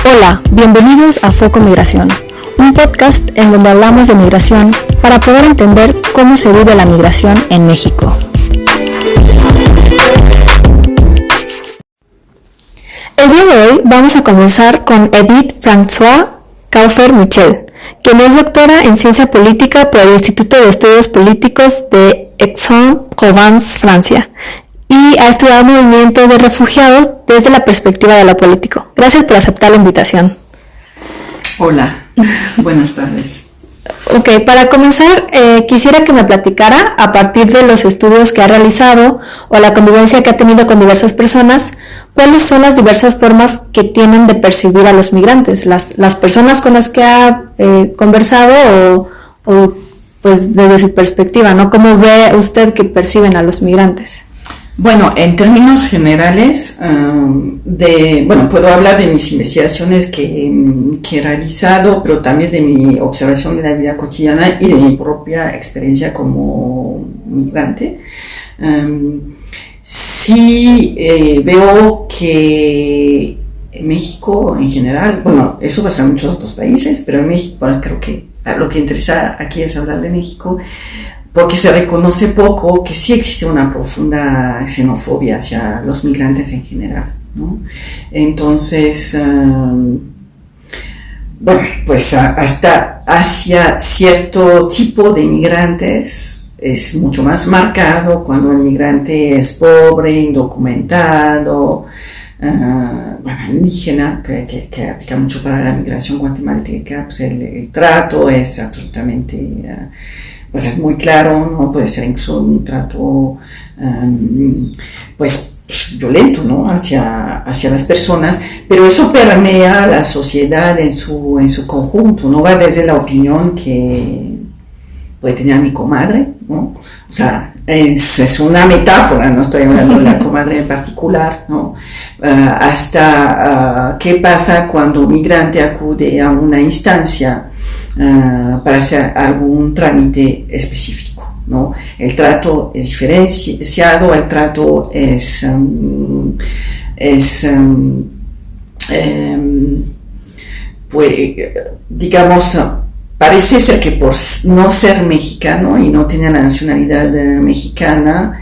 Hola, bienvenidos a Foco Migración, un podcast en donde hablamos de migración para poder entender cómo se vive la migración en México. El día de hoy vamos a comenzar con Edith Françoise Kaufer-Michel, quien es doctora en Ciencia Política por el Instituto de Estudios Políticos de Aix-en-Provence, Francia, y ha estudiado movimientos de refugiados desde la perspectiva de lo político. Gracias por aceptar la invitación. Hola, buenas tardes. Ok, para comenzar, quisiera que me platicara, a partir de los estudios que ha realizado o la convivencia que ha tenido con diversas personas, cuáles son las diversas formas que tienen de percibir a los migrantes, las personas con las que ha conversado o pues desde su perspectiva, ¿no? ¿Cómo ve usted que perciben a los migrantes? Bueno, en términos generales, puedo hablar de mis investigaciones que he realizado, pero también de mi observación de la vida cotidiana y de mi propia experiencia como migrante. Sí veo que en México en general, bueno, eso pasa en muchos otros países, pero en México creo que lo que interesa aquí es hablar de México, porque se reconoce poco que sí existe una profunda xenofobia hacia los migrantes en general, ¿no? Entonces, pues hasta hacia cierto tipo de migrantes es mucho más marcado cuando el migrante es pobre, indocumentado, indígena, que aplica mucho para la migración guatemalteca. Pues el trato es absolutamente... pues es muy claro, ¿no? Puede ser incluso un trato violento, ¿no? hacia las personas, pero eso permea la sociedad en su conjunto, no va desde la opinión que puede tener mi comadre, ¿no? O sea, es una metáfora, no estoy hablando de la comadre en particular, ¿no? Hasta qué pasa cuando un migrante acude a una instancia para hacer algún trámite específico, ¿no? El trato es diferenciado, el trato parece ser que por no ser mexicano y no tener la nacionalidad mexicana,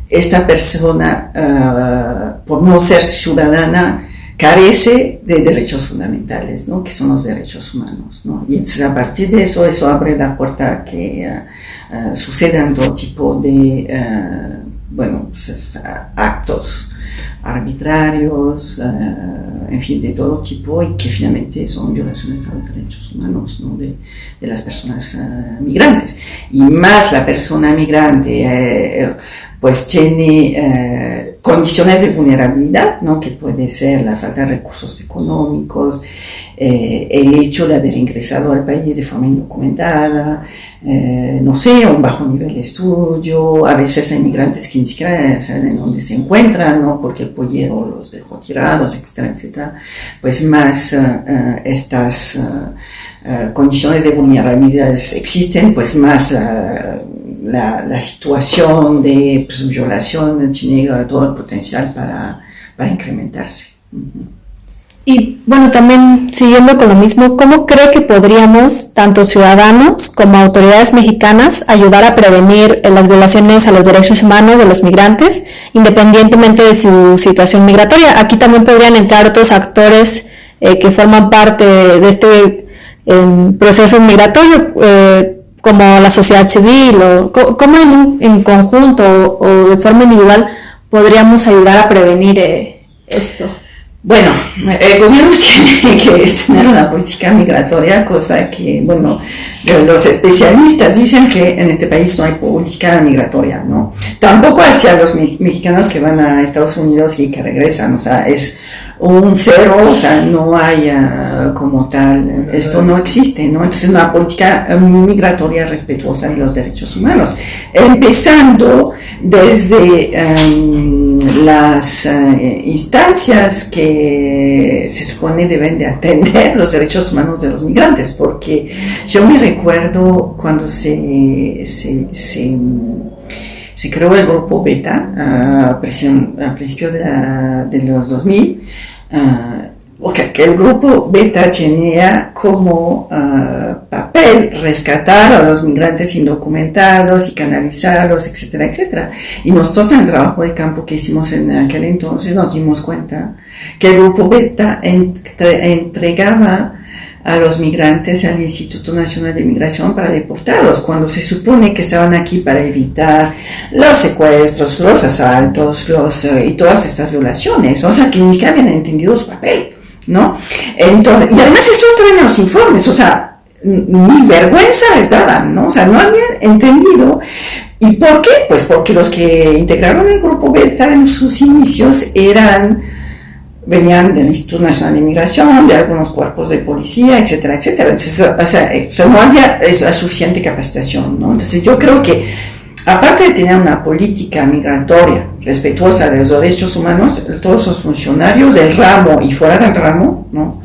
esta persona, por no ser ciudadana, carece de derechos fundamentales, ¿no? Que son los derechos humanos, ¿no? Y entonces a partir de eso abre la puerta a que sucedan todo tipo de actos arbitrarios, en fin, de todo tipo, y que finalmente son violaciones a los derechos humanos, ¿no? de las personas migrantes. Y más la persona migrante pues tiene condiciones de vulnerabilidad, ¿no? Que puede ser la falta de recursos económicos, el hecho de haber ingresado al país de forma indocumentada, un bajo nivel de estudio. A veces hay migrantes que ni siquiera saben en dónde se encuentran, ¿no? Porque el pollero los dejó tirados, etcétera, etcétera. Pues más estas condiciones de vulnerabilidad existen, pues más la situación de violación tiene todo el potencial para incrementarse. Y bueno, también siguiendo con lo mismo, ¿cómo cree que podríamos, tanto ciudadanos como autoridades mexicanas, ayudar a prevenir las violaciones a los derechos humanos de los migrantes, independientemente de su situación migratoria? Aquí también podrían entrar otros actores que forman parte de este proceso migratorio, como la sociedad civil, o cómo en conjunto o de forma individual podríamos ayudar a prevenir esto. Bueno, el gobierno tiene que tener una política migratoria, cosa que, los especialistas dicen que en este país no hay política migratoria, ¿no? Tampoco hacia los mexicanos que van a Estados Unidos y que regresan, o sea, es un cero, o sea, no hay como tal, esto no existe, ¿no? Entonces, una política migratoria respetuosa de los derechos humanos, empezando desde las instancias que se supone deben de atender los derechos humanos de los migrantes, porque yo me recuerdo cuando se se creó el grupo Beta a principios de los 2000, que el grupo Beta tenía como papel rescatar a los migrantes indocumentados y canalizarlos, etcétera, etcétera. Y nosotros en el trabajo de campo que hicimos en aquel entonces nos dimos cuenta que el grupo Beta entregaba a los migrantes al Instituto Nacional de Migración para deportarlos, cuando se supone que estaban aquí para evitar los secuestros, los asaltos, y todas estas violaciones, o sea, que ni siquiera habían entendido su papel, ¿no? Entonces, y además eso estaba en los informes, o sea, ni vergüenza les daban, ¿no? O sea, no habían entendido. ¿Y por qué? Pues porque los que integraron el grupo Beta en sus inicios venían del Instituto Nacional de Migración, de algunos cuerpos de policía, etcétera, etcétera. Entonces, o sea, no había suficiente capacitación, ¿no? Entonces, yo creo que, aparte de tener una política migratoria respetuosa de los derechos humanos, todos los funcionarios del ramo y fuera del ramo, ¿no?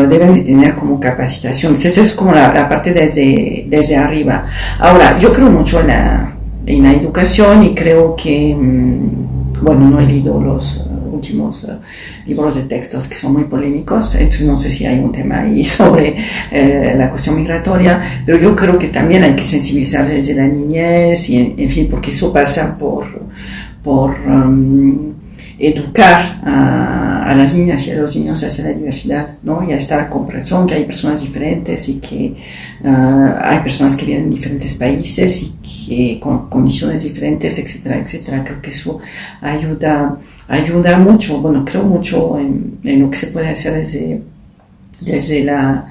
Deben de tener como capacitación. Entonces, esa es como la parte desde arriba. Ahora, yo creo mucho en la educación y creo que, bueno, no he leído los últimos libros de textos que son muy polémicos, entonces no sé si hay un tema ahí sobre la cuestión migratoria, pero yo creo que también hay que sensibilizar desde la niñez y en fin, porque eso pasa por educar a las niñas y a los niños hacia la diversidad, ¿no? Y a esta comprensión que hay personas diferentes y que hay personas que vienen de diferentes países y que con condiciones diferentes, etcétera, etcétera. Creo que eso ayuda mucho. Bueno, creo mucho en lo que se puede hacer desde la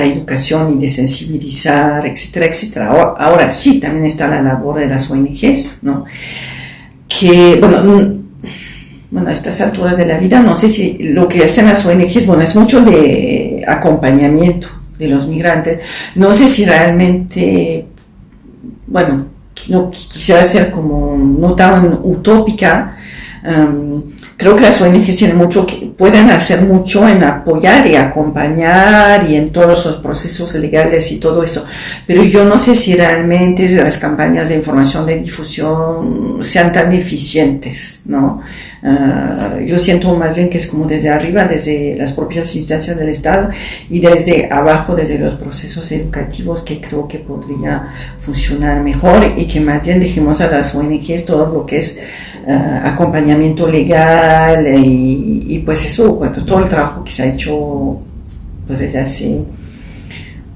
educación y de sensibilizar, etcétera, etcétera. Ahora sí, también está la labor de las ONGs, ¿no? Que, bueno, a estas alturas de la vida, no sé si lo que hacen las ONGs, bueno, es mucho de acompañamiento de los migrantes. No sé si realmente, bueno, no quisiera ser como no tan utópica. Creo que las ONGs pueden hacer mucho en apoyar y acompañar y en todos los procesos legales y todo eso, pero yo no sé si realmente las campañas de información, de difusión sean tan eficientes, ¿no? Yo siento más bien que es como desde arriba, desde las propias instancias del Estado y desde abajo, desde los procesos educativos, que creo que podría funcionar mejor y que más bien dejemos a las ONGs todo lo que es acompañamiento legal y pues eso, bueno, todo el trabajo que se ha hecho pues desde hace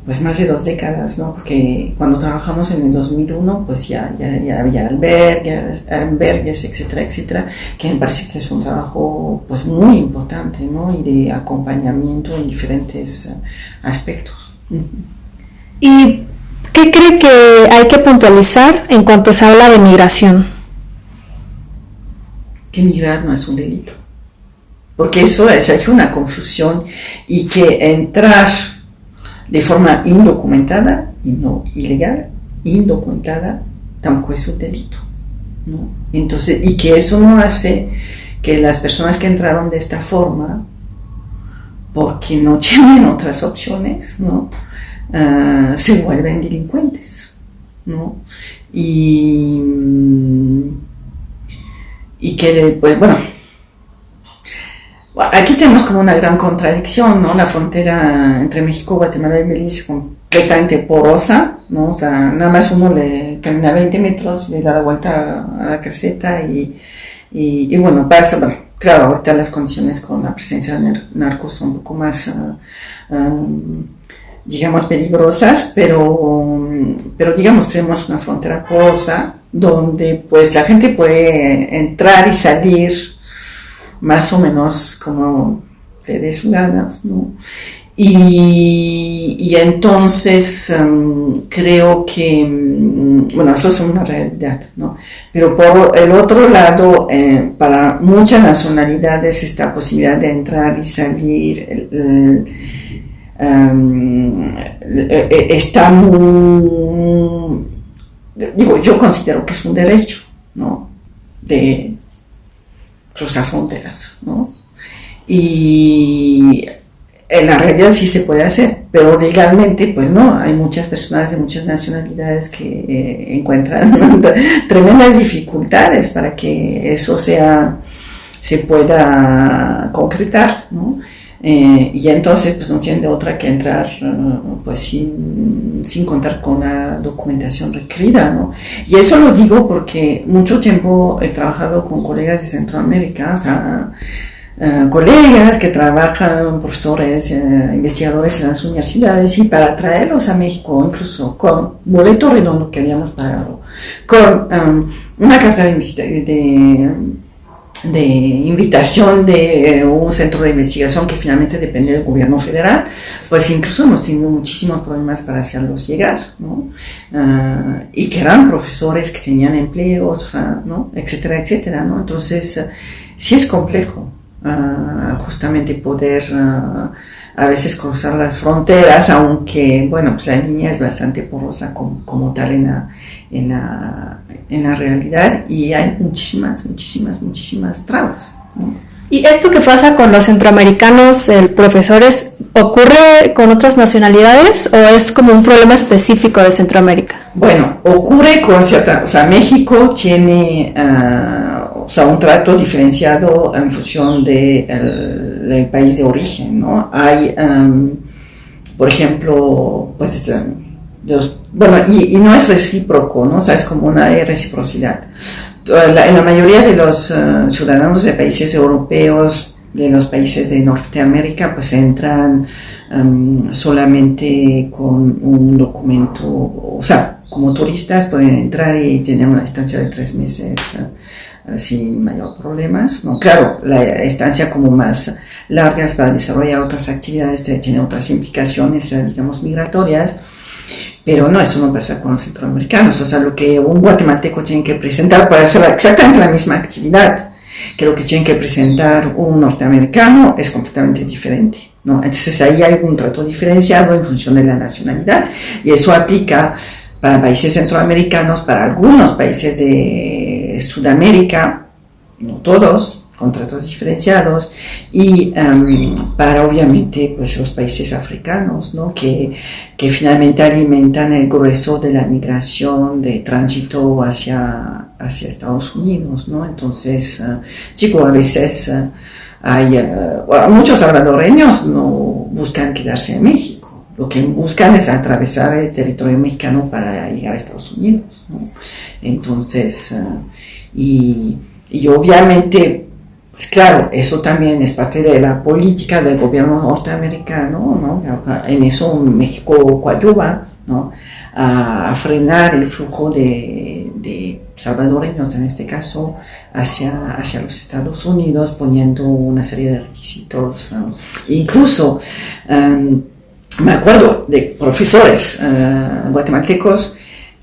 pues más de 2 décadas, ¿no? Porque cuando trabajamos en el 2001 pues ya había albergues, etcétera, etcétera, que me parece que es un trabajo pues muy importante, ¿no? Y de acompañamiento en diferentes aspectos. ¿Y qué cree que hay que puntualizar en cuanto se habla de migración? Que migrar no es un delito, porque eso es una confusión, y que entrar de forma indocumentada y no ilegal, indocumentada, tampoco es un delito, ¿no? Entonces, y que eso no hace que las personas que entraron de esta forma, porque no tienen otras opciones, ¿no? Se vuelven delincuentes, ¿no? Y que, pues bueno, aquí tenemos como una gran contradicción, ¿no? La frontera entre México, Guatemala y Belice completamente porosa, ¿no? O sea, nada más uno le camina 20 metros, le da la vuelta a la caseta y bueno, pasa, bueno, claro, ahorita las condiciones con la presencia de narcos son un poco más, digamos, peligrosas, pero digamos, tenemos una frontera porosa, donde pues la gente puede entrar y salir más o menos como le dé sus ganas, ¿no? Y entonces creo que, bueno, eso es una realidad, ¿no? Pero por el otro lado, para muchas nacionalidades esta posibilidad de entrar y salir está muy... Digo, yo considero que es un derecho, ¿no? De cruzar fronteras, ¿no? Y en la realidad sí se puede hacer, pero legalmente pues no, hay muchas personas de muchas nacionalidades que encuentran tremendas dificultades para que eso se pueda concretar, ¿no? Y entonces pues no tienen de otra que entrar pues sin contar con la documentación requerida, ¿no? Y eso lo digo porque mucho tiempo he trabajado con colegas de Centroamérica, o sea, colegas que trabajan, profesores, investigadores en las universidades, y para traerlos a México, incluso con boleto redondo que habíamos pagado, con una carta de invitación de un centro de investigación que finalmente depende del gobierno federal, pues incluso hemos tenido muchísimos problemas para hacerlos llegar, ¿no? Y que eran profesores que tenían empleos, o sea, ¿no? Etcétera, etcétera, ¿no? Entonces, sí es complejo. Justamente poder a veces cruzar las fronteras, aunque bueno, pues la línea es bastante porosa como tal en la realidad, y hay muchísimas trabas, ¿no? ¿Y esto que pasa con los centroamericanos, profesores, ocurre con otras nacionalidades o es como un problema específico de Centroamérica? Bueno, ocurre con cierta, o sea, México tiene un trato diferenciado en función del país de origen, ¿no? Hay, por ejemplo, pues, y no es recíproco, ¿no? O sea, es como una reciprocidad. En la mayoría de los ciudadanos de países europeos, de los países de Norteamérica, pues entran solamente con un documento, o sea, como turistas pueden entrar y tener una estancia de 3 meses sin mayor problemas, ¿no? Claro, la estancia como más largas para desarrollar otras actividades tiene otras implicaciones, digamos, migratorias, pero no, eso no pasa con los centroamericanos. O sea, lo que un guatemalteco tiene que presentar para hacer exactamente la misma actividad que lo que tiene que presentar un norteamericano es completamente diferente, ¿no? Entonces ahí hay un trato diferenciado en función de la nacionalidad, y eso aplica para países centroamericanos, para algunos países de Sudamérica, no todos, con tratos diferenciados, y para obviamente pues los países africanos, ¿no? que finalmente alimentan el grueso de la migración de tránsito hacia Estados Unidos, ¿no? Entonces, a veces muchos salvadoreños no buscan quedarse en México. Lo que buscan es atravesar el territorio mexicano para llegar a Estados Unidos, ¿no? Entonces, y obviamente, pues claro, eso también es parte de la política del gobierno norteamericano, ¿no? En eso México coadyuva, ¿no? A frenar el flujo de salvadoreños, en este caso, hacia los Estados Unidos, poniendo una serie de requisitos, incluso me acuerdo de profesores guatemaltecos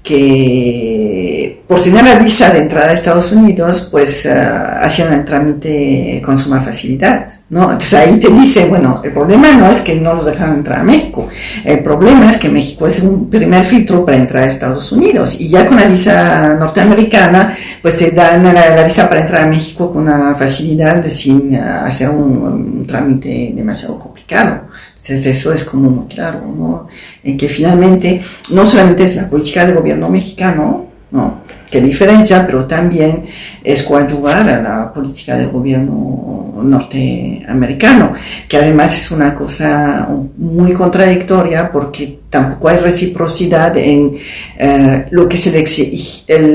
que por tener la visa de entrada a Estados Unidos, pues hacían el trámite con suma facilidad, ¿no? Entonces ahí te dicen, bueno, el problema no es que no los dejan entrar a México, el problema es que México es un primer filtro para entrar a Estados Unidos, y ya con la visa norteamericana, pues te dan la visa para entrar a México con una facilidad sin hacer un trámite demasiado complicado. Entonces eso es como muy claro, ¿no? En que finalmente no solamente es la política del gobierno mexicano, ¿no?, que diferencia, pero también es coadyuvar a la política del gobierno norteamericano, que además es una cosa muy contradictoria, porque tampoco hay reciprocidad en lo que se le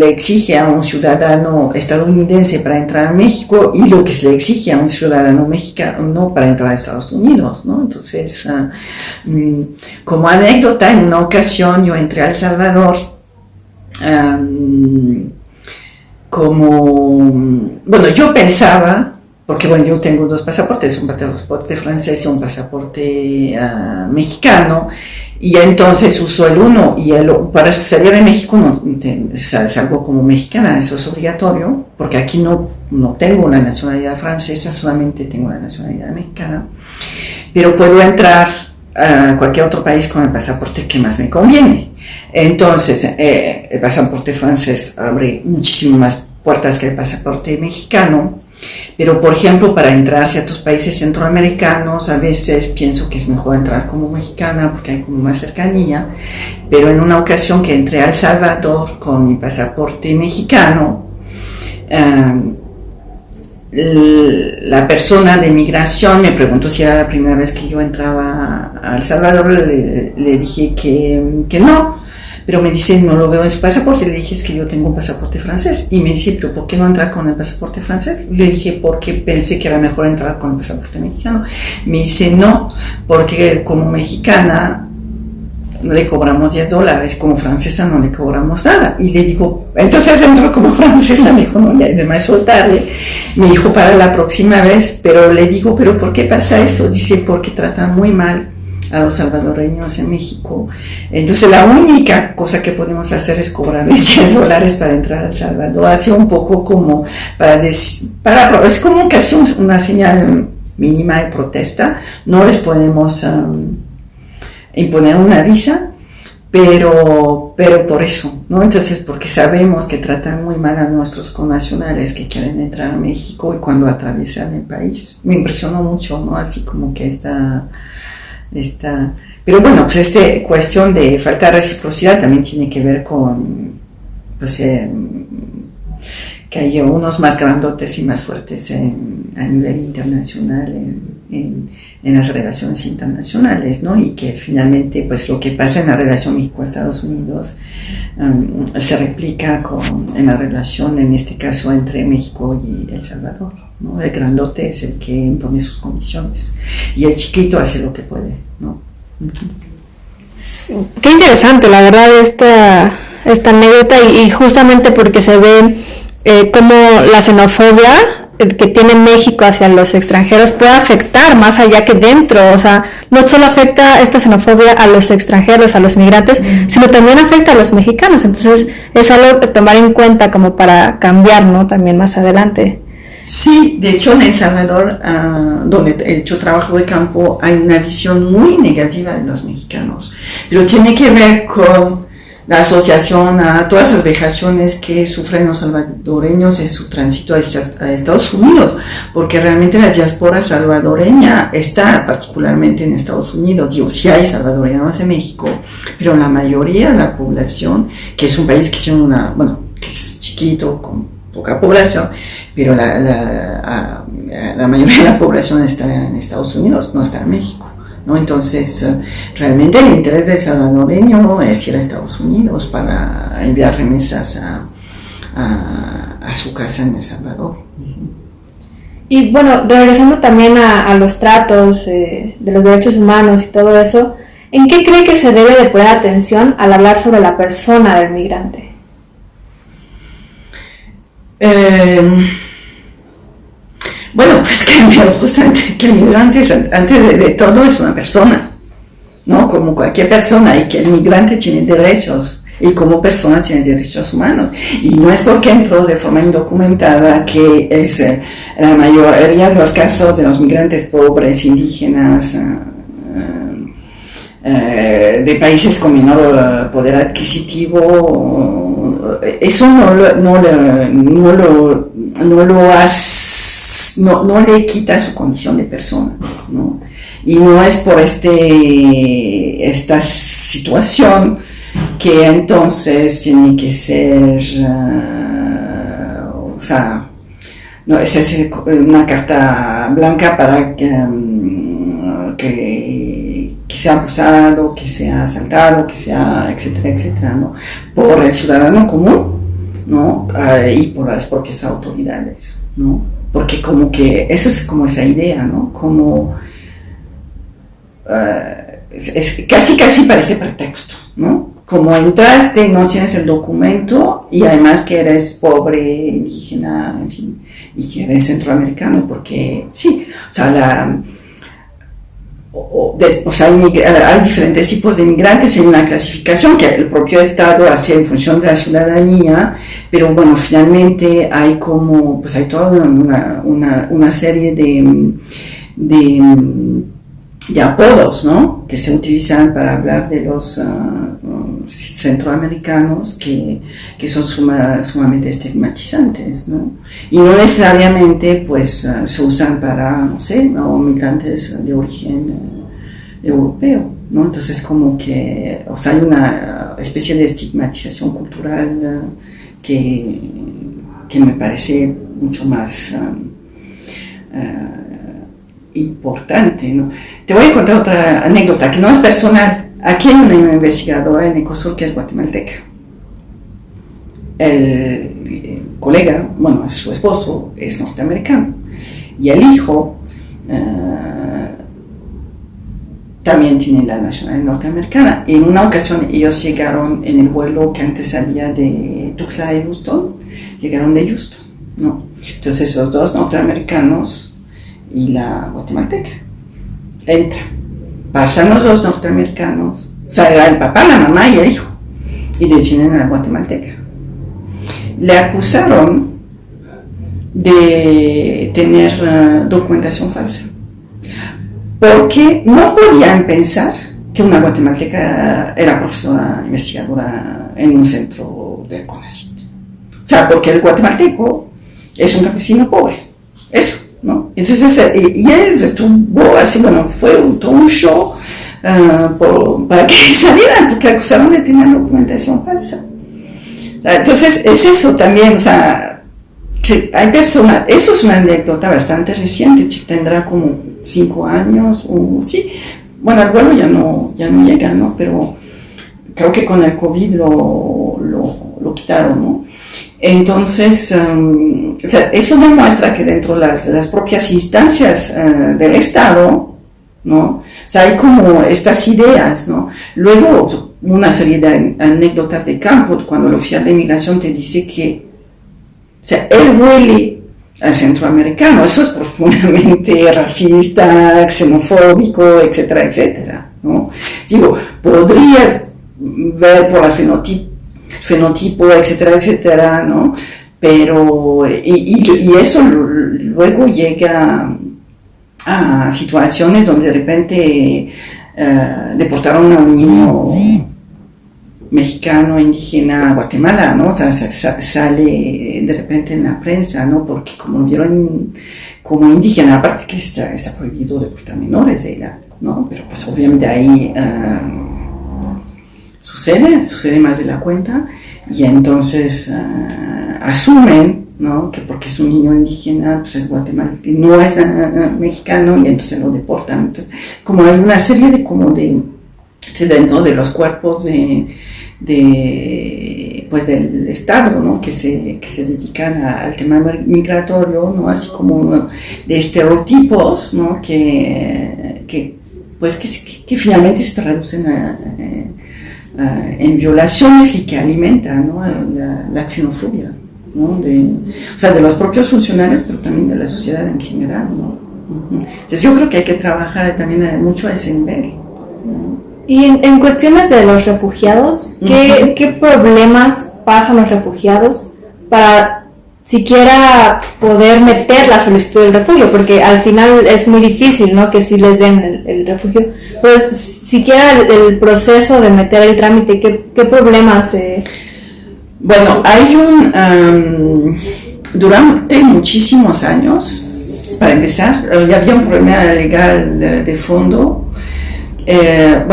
exige a un ciudadano estadounidense para entrar a México y lo que se le exige a un ciudadano mexicano para entrar a Estados Unidos, ¿no? Entonces, como anécdota, en una ocasión yo entré a El Salvador yo pensaba, porque yo tengo 2 pasaportes, un pasaporte francés y un pasaporte mexicano, y entonces uso el uno, y para salir de México salgo como mexicana, eso es obligatorio, porque aquí no tengo una nacionalidad francesa, solamente tengo la nacionalidad mexicana, pero puedo entrar a cualquier otro país con el pasaporte que más me conviene. Entonces, el pasaporte francés abre muchísimas más puertas que el pasaporte mexicano, Pero, por ejemplo, para entrar a ciertos países centroamericanos, a veces pienso que es mejor entrar como mexicana porque hay como más cercanía. Pero en una ocasión que entré a El Salvador con mi pasaporte mexicano, la persona de migración me preguntó si era la primera vez que yo entraba a El Salvador. Le dije que no. Pero me dice, no lo veo en su pasaporte. Le dije, es que yo tengo un pasaporte francés. Y me dice, pero ¿por qué no entrar con el pasaporte francés? Le dije, porque pensé que era mejor entrar con el pasaporte mexicano. Me dice, no, porque como mexicana no le cobramos $10, como francesa no le cobramos nada. Y le digo, entonces entro como francesa. Me dijo, no, ya es demasiado tarde. Me dijo, para la próxima vez. Pero le digo, pero ¿por qué pasa eso? Dice, porque tratan muy mal a los salvadoreños en México. Entonces la única cosa que podemos hacer es cobrarles $10 para entrar a El Salvador. Hace un poco como es como casi una señal mínima de protesta. No les podemos imponer una visa, pero por eso, ¿no? Entonces, porque sabemos que tratan muy mal a nuestros connacionales que quieren entrar a México y cuando atraviesan el país. Me impresionó mucho, ¿no? Así como que pero bueno, pues esta cuestión de falta de reciprocidad también tiene que ver con, pues, que hay unos más grandotes y más fuertes a nivel internacional en las relaciones internacionales, ¿no? Y que finalmente, pues lo que pasa en la relación México-Estados Unidos se replica en la relación, en este caso, entre México y El Salvador, ¿no? El grandote es el que impone sus condiciones y el chiquito hace lo que puede, ¿no? Sí, qué interesante, la verdad, esta anécdota y justamente porque se ve cómo la xenofobia que tiene México hacia los extranjeros puede afectar más allá que dentro, o sea, no solo afecta esta xenofobia a los extranjeros, a los migrantes, sino también afecta a los mexicanos, entonces es algo que tomar en cuenta como para cambiar, ¿no? También más adelante. Sí, de hecho en El Salvador, donde he hecho trabajo de campo, hay una visión muy negativa de los mexicanos, pero tiene que ver con la asociación a todas las vejaciones que sufren los salvadoreños en su tránsito a Estados Unidos, porque realmente la diáspora salvadoreña está particularmente en Estados Unidos. Digo, sí hay salvadoreños en México, pero la mayoría de la población, que es un país que tiene que es chiquito, con poca población, pero la mayoría de la población está en Estados Unidos, no está en México, ¿no? Entonces, realmente el interés del salvadoreño es ir a Estados Unidos para enviar remesas a su casa en El Salvador. Y bueno, regresando también a los tratos de los derechos humanos y todo eso, ¿en qué cree que se debe de poner atención al hablar sobre la persona del migrante? Bueno, pues primero justamente que el migrante antes de todo es una persona, ¿no? Como cualquier persona, y que el migrante tiene derechos y como persona tiene derechos humanos, y no es porque entró de forma indocumentada que es la mayoría de los casos de los migrantes pobres, indígenas, de países con menor poder adquisitivo. Eso no le quita su condición de persona, ¿no? Y no es por esta situación que entonces tiene que ser, no es una carta blanca para que sea abusado, que sea asaltado, que sea, etcétera, etcétera, ¿no? Por el ciudadano común, ¿no? Y por las propias autoridades, ¿no? Porque como que eso es como esa idea, ¿no? Como es casi parece pretexto, ¿no? Como entraste, no tienes el documento y además que eres pobre, indígena, en fin, y que eres centroamericano, porque sí, o sea, hay diferentes tipos de migrantes en una clasificación que el propio Estado hace en función de la ciudadanía, pero bueno, finalmente hay toda una serie de apodos, ¿no? que se utilizan para hablar de los centroamericanos que son sumamente estigmatizantes, ¿no? Y no necesariamente pues se usan para, no sé, ¿no? Migrantes de origen europeo, ¿no? Entonces como que, o sea, hay una especie de estigmatización cultural que me parece mucho más importante, ¿no? Te voy a contar otra anécdota que no es personal. Aquí hay una investigadora en Ecosur que es guatemalteca. El colega, bueno, su esposo es norteamericano y el hijo también tiene la nacionalidad norteamericana. En una ocasión ellos llegaron en el vuelo que antes había de Tuxtla a Houston, llegaron de Houston, ¿no? Entonces los dos norteamericanos y la guatemalteca entra, pasan los dos norteamericanos, o sea, era el papá, la mamá y el hijo, y detienen a la guatemalteca. Le acusaron de tener documentación falsa, porque no podían pensar que una guatemalteca era profesora investigadora en un centro del CONACYT. O sea, porque el guatemalteco es un campesino pobre, eso, ¿no? Entonces, y él estuvo así, bueno, fue todo un show para que salieran, porque acusaron de tener documentación falsa. Entonces, es eso también, o sea, que hay personas, eso es una anécdota bastante reciente, tendrá como 5 años, o sí, bueno, el vuelo ya no llega, ¿no? Pero creo que con el COVID lo quitaron, ¿no? Entonces, o sea, eso demuestra que dentro de las propias instancias del Estado, ¿no? O sea, hay como estas ideas, ¿no? Luego, una serie de anécdotas de campo, cuando el oficial de inmigración te dice que, o sea, él huele al centroamericano, eso es profundamente racista, xenofóbico, etcétera, etcétera, ¿no? Digo, podrías ver por el fenotipo, etcétera, etcétera, ¿no? Pero, y eso luego llega a situaciones donde de repente deportaron a un niño mexicano, indígena a Guatemala, ¿no? O sea, sale de repente en la prensa, ¿no? Porque como lo vieron como indígena, aparte que está prohibido deportar menores de edad, ¿no? Pero pues obviamente ahí sucede más de la cuenta, y entonces asumen, ¿no? Que porque es un niño indígena, pues es guatemalteco, no es mexicano, y entonces lo deportan. Entonces, como hay una serie de dentro de los cuerpos pues del Estado, ¿no? que se dedican al tema migratorio, ¿no? Así como de estereotipos, ¿no? que finalmente se traducen en violaciones y que alimentan, ¿no? la xenofobia, ¿no? O sea, de los propios funcionarios, pero también de la sociedad en general, ¿no? Entonces yo creo que hay que trabajar también mucho a ese nivel, ¿no? Y en cuestiones de los refugiados, ¿qué problemas pasan los refugiados para siquiera poder meter la solicitud del refugio? Porque al final es muy difícil, ¿no? Que sí les den el refugio. Pero siquiera el proceso de meter el trámite, ¿qué problemas? Bueno, hay durante muchísimos años, para empezar, ya había un problema legal de fondo. El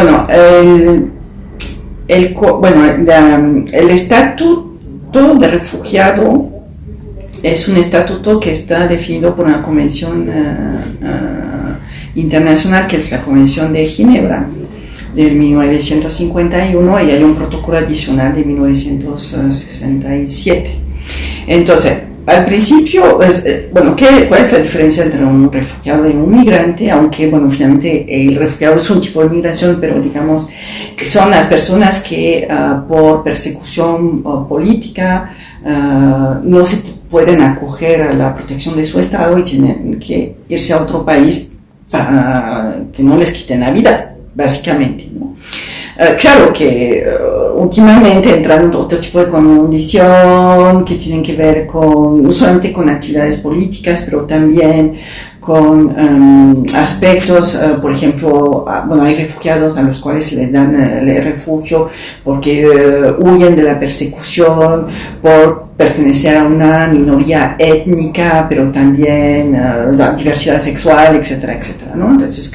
estatuto de refugiado es un estatuto que está definido por una convención internacional, que es la Convención de Ginebra de 1951, y hay un protocolo adicional de 1967. Entonces, al principio, ¿cuál es la diferencia entre un refugiado y un migrante? Aunque, bueno, finalmente el refugiado es un tipo de migración, pero digamos que son las personas que por persecución política no se pueden acoger a la protección de su Estado y tienen que irse a otro país para que no les quiten la vida, básicamente, ¿no? Claro que últimamente entran otro tipo de condición que tienen que ver no solamente con actividades políticas, pero también con aspectos, por ejemplo, bueno, hay refugiados a los cuales les dan el refugio porque huyen de la persecución, por pertenecer a una minoría étnica, pero también la diversidad sexual, etcétera, etcétera, ¿no? Entonces,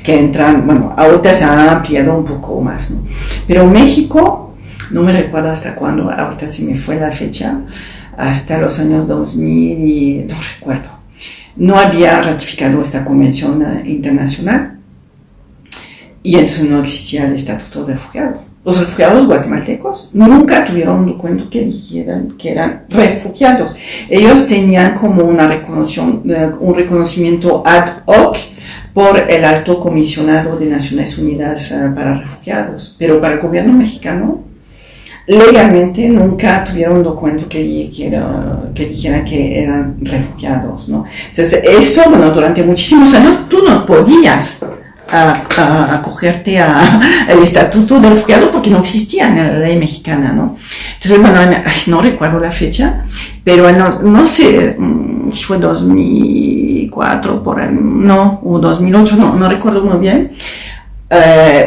que entran, bueno, ahorita se ha ampliado un poco más, ¿no? Pero México, no me recuerdo hasta cuándo, ahorita se me fue la fecha, hasta los años 2000 y no recuerdo, no había ratificado esta convención internacional y entonces no existía el estatuto de refugiado. Los refugiados guatemaltecos nunca tuvieron un documento que dijeran que eran refugiados. Ellos tenían como un reconocimiento ad hoc por el Alto Comisionado de Naciones Unidas para Refugiados, pero para el gobierno mexicano legalmente nunca tuvieron un documento que dijera que eran refugiados, ¿no? Entonces, eso, bueno, durante muchísimos años tú no podías acogerte al estatuto de refugiado porque no existía en la ley mexicana, ¿no? Entonces, bueno, no recuerdo la fecha, pero no sé si fue 2004 por ahí, no, o 2008, no recuerdo muy bien.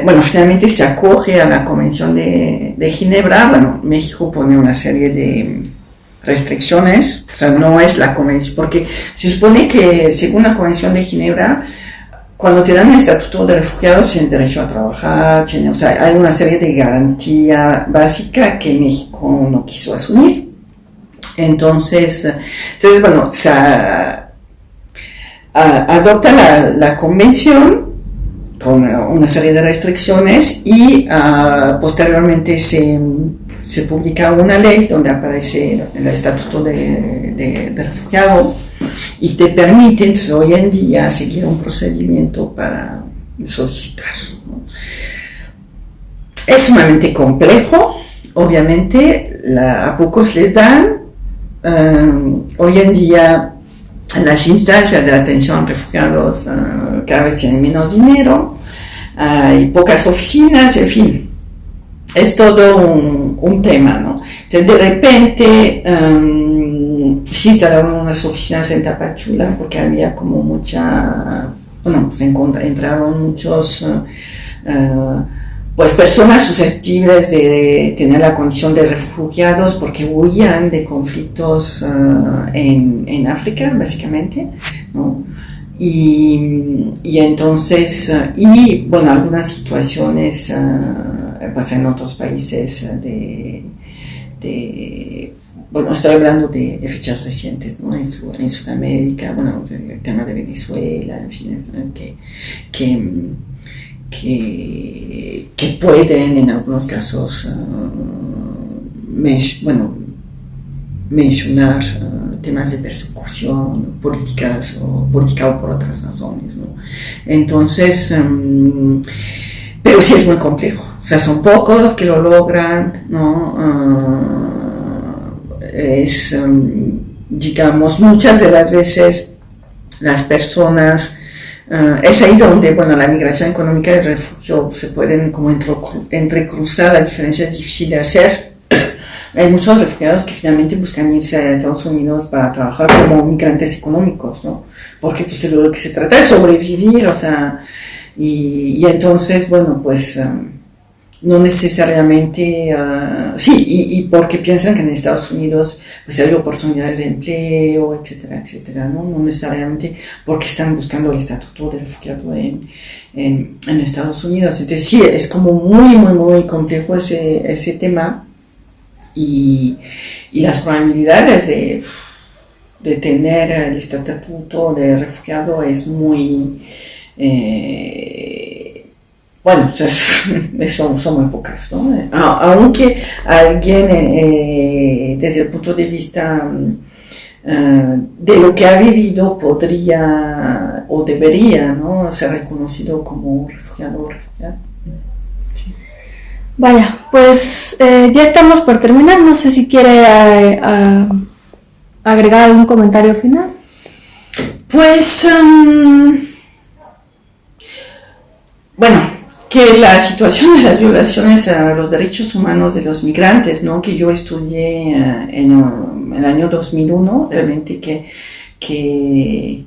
Bueno, finalmente se acoge a la Convención de Ginebra. Bueno, México pone una serie de restricciones, o sea, no es la convención, porque se supone que según la Convención de Ginebra, cuando te dan el estatuto de refugiados tienes derecho a trabajar, o sea, hay una serie de garantía básica que México no quiso asumir. Entonces bueno, se adopta la convención con una serie de restricciones y posteriormente se publica una ley donde aparece el estatuto de refugiado y te permite entonces, hoy en día seguir un procedimiento para solicitar, ¿no? Es sumamente complejo, obviamente, a pocos les dan. Hoy en día las instancias de atención a refugiados cada vez tienen menos dinero, hay pocas oficinas, en fin, es todo un tema, ¿no? Entonces, de repente sí instalaron unas oficinas en Tapachula porque había como bueno, pues entraron muchos pues personas susceptibles de tener la condición de refugiados porque huían de conflictos en África, básicamente, ¿no? Y entonces, bueno, algunas situaciones pasan en otros países bueno, estoy hablando de fechas recientes, ¿no? En Sudamérica, bueno, el tema de Venezuela, en fin, que pueden en algunos casos mencionar temas de persecución política o por otras razones, ¿no? Entonces, pero sí es muy complejo, o sea, son pocos los que lo logran, ¿no? Digamos, muchas de las veces las personas, es ahí donde, bueno, la migración económica y el refugio se pueden como entrecruzar, la diferencia es difícil de hacer. Hay muchos refugiados que finalmente buscan irse a Estados Unidos para trabajar como migrantes económicos, ¿no? Porque pues de lo que se trata es sobrevivir, o sea, y entonces, bueno, pues no necesariamente, sí, y porque piensan que en Estados Unidos pues hay oportunidades de empleo, etcétera, etcétera, ¿no? No necesariamente porque están buscando el estatuto de refugiado en Estados Unidos. Entonces sí, es como muy, muy, muy complejo ese tema y las probabilidades de tener el estatuto de refugiado es muy... bueno, son muy pocas, ¿no? Aunque alguien, desde el punto de vista de lo que ha vivido, podría o debería, ¿no?, ser reconocido como refugiado o refugiada. Sí. Vaya, pues ya estamos por terminar. No sé si quiere agregar algún comentario final. Pues, bueno, que la situación de las violaciones a los derechos humanos de los migrantes, ¿no?, que yo estudié en el año 2001, realmente que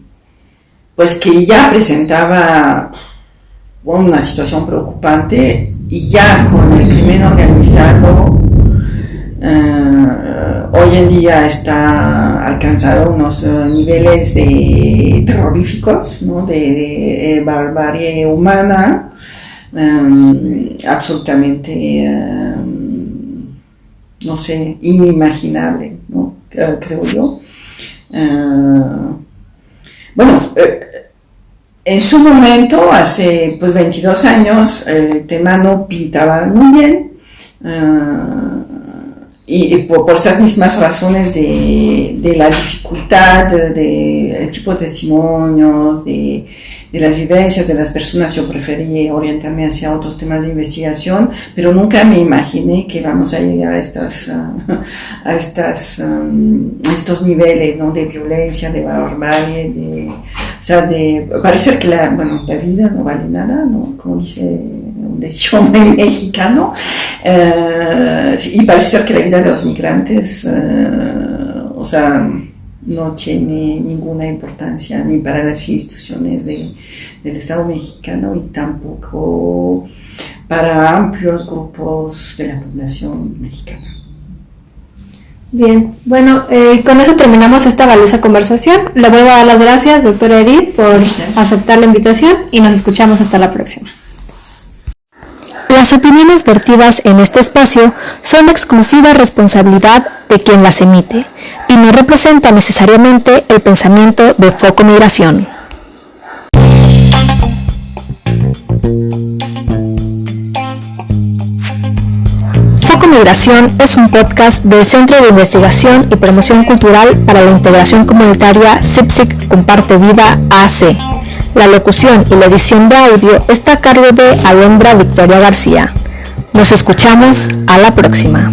pues que ya presentaba una situación preocupante, y ya con el crimen organizado hoy en día está alcanzado unos niveles terroríficos, ¿no? de barbarie humana, absolutamente, no sé, inimaginable, ¿no? Creo yo. En su momento, hace 22 años, el tema no pintaba muy bien, y por estas mismas razones de la dificultad del tipo de testimonios, de las vivencias de las personas, yo preferí orientarme hacia otros temas de investigación, pero nunca me imaginé que vamos a llegar a estos niveles, ¿no? De violencia, de barbarie, de parecer que la vida no vale nada, ¿no? Como dice un dicho mexicano, y parecer que la vida de los migrantes, no tiene ninguna importancia ni para las instituciones del Estado mexicano, y tampoco para amplios grupos de la población mexicana. Bien, bueno, con eso terminamos esta valiosa conversación. Le vuelvo a dar las gracias, doctora Edith, por aceptar la invitación, y nos escuchamos hasta la próxima. Las opiniones vertidas en este espacio son de exclusiva responsabilidad de quien las emite y no representa necesariamente el pensamiento de Foco Migración. Foco Migración es un podcast del Centro de Investigación y Promoción Cultural para la Integración Comunitaria CIPSIC Comparte Vida AC. La locución y la edición de audio está a cargo de Alondra Victoria García. Nos escuchamos a la próxima.